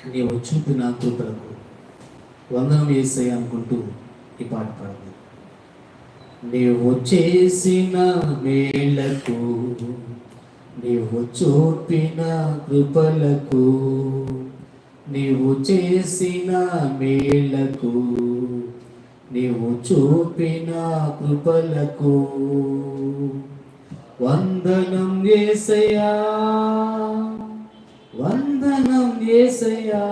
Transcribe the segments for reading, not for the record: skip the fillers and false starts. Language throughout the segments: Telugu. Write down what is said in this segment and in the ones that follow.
నీవు చూపిన కృపలకు వందనం యేసయ్యా అనుకుంటూ ఈ పాట పాడదు. నీవు చేసిన మేలకు, నీవు చూపిన కృపలకు, నీవు చేసిన మేలకు, నీవు చూపిన కృపలకు వందనం యేసయ్యా, వందనం యేసయ్యా,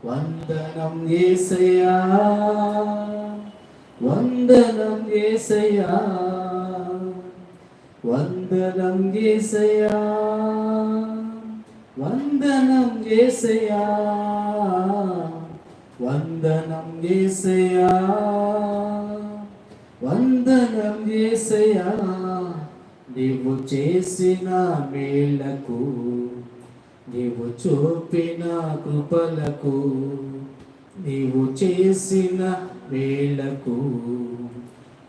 వందనం యేసయ్యా, వందనం యేసయ్యా, వందనం యేసయ్యా, వందనం యేసయ్యా, వందనం యేసయ్యా, వందనం యేసయ్యా. నీవు చేసిన మేలకు, నీవు చూపిన కృపలకు, నీవు చేసిన మేలకు,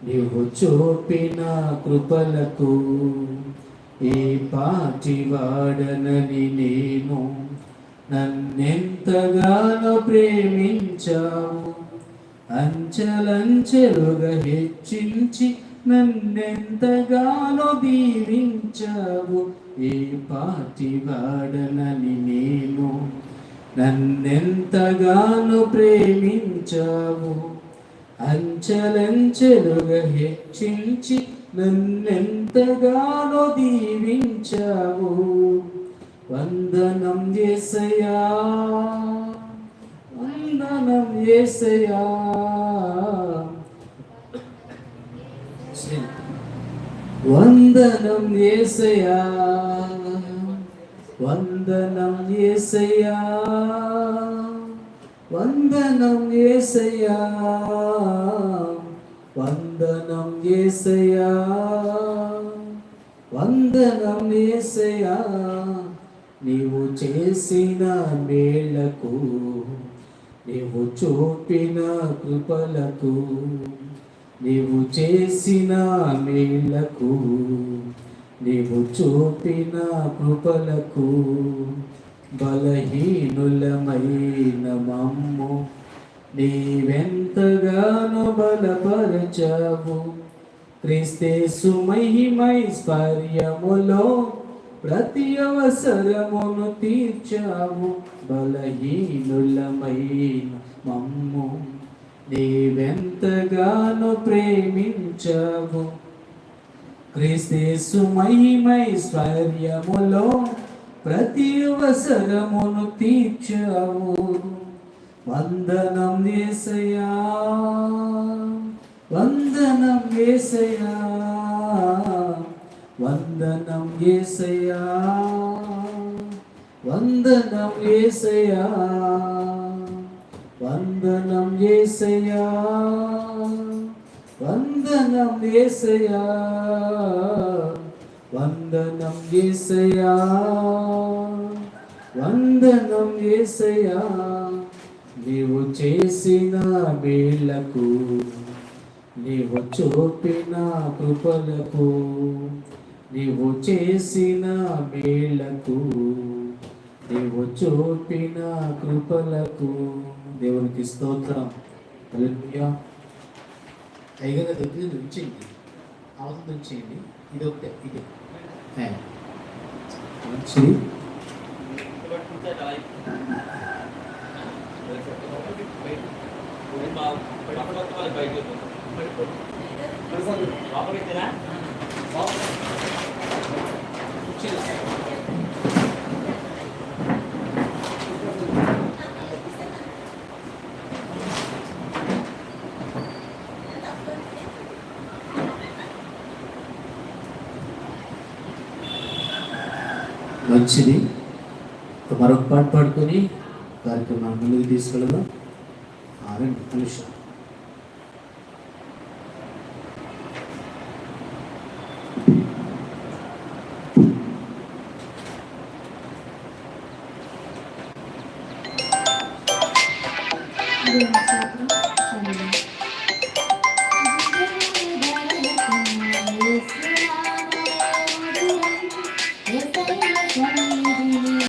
నీవు చూపిన కృపలకు ఈ పాటివాడనని నేను నన్నెంతగానో ప్రేమించావు, అంచెలంచెలుగా హెచ్చించి నన్నెంతగానో దీవించావు. ఈ పాటివాడనని నేను నన్నెంతగానో ప్రేమించావు, అంచెలంచెలుగా హెచ్చించి నన్నెంతగానో దీవించావు. వందనం యేసయ్యా, వందనం యేసయ్యా. వందనం యేసయ్యా, వందనం యేసయ్యా, వందనం యేసయ్యా, వందనం యేసయ్యా, వందనం యేసయ్యా. నీవు చేసిన మేలకు, నీవు చూపిన కృపలకు, నీవు చేసిన మేలకు, నీవు చూపిన కృపలకు బలహీనులమైన మమ్ము నీవెంతగానో బలపరచావు. క్రీస్తేసు మహిమైశ్వర్యములో ప్రతి అవసరమును తీర్చావు. బలహీనులమైన మమ్ము నీవెంతగానో ప్రేమించావు. క్రీస్తేసు మహిమైశ్వర్యములో ప్రతి అవసరమును తీర్చావు. వందనం యేసయ్యా, వందనం యేసయ్యా, వందనం యేసయ్యా, వందనం యేసయ్యా, వందనం యేసయ్యా, వందనం యేసయ్యా, వందనం యేసయ్యా, వందనం యేసయ్యా. నీవు చేసిన మేలకు, నీవు చూపిన కృపలకు, నీవు చేసిన మేలకు, నీవు చూపిన కృపలకు దేవునికి స్తోత్రం. హల్లెలూయా. పైగా దగ్గర ఉంచండి, అవతల ఉంచేయండి. ఇది ఒకటే, ఇది మంచిది. మంచిది. మరొక పాట పాడుకొని కార్యక్రమాన్ని ముందుకు తీసుకెళ్దాం. 2 నిమిషాలు. దేవుని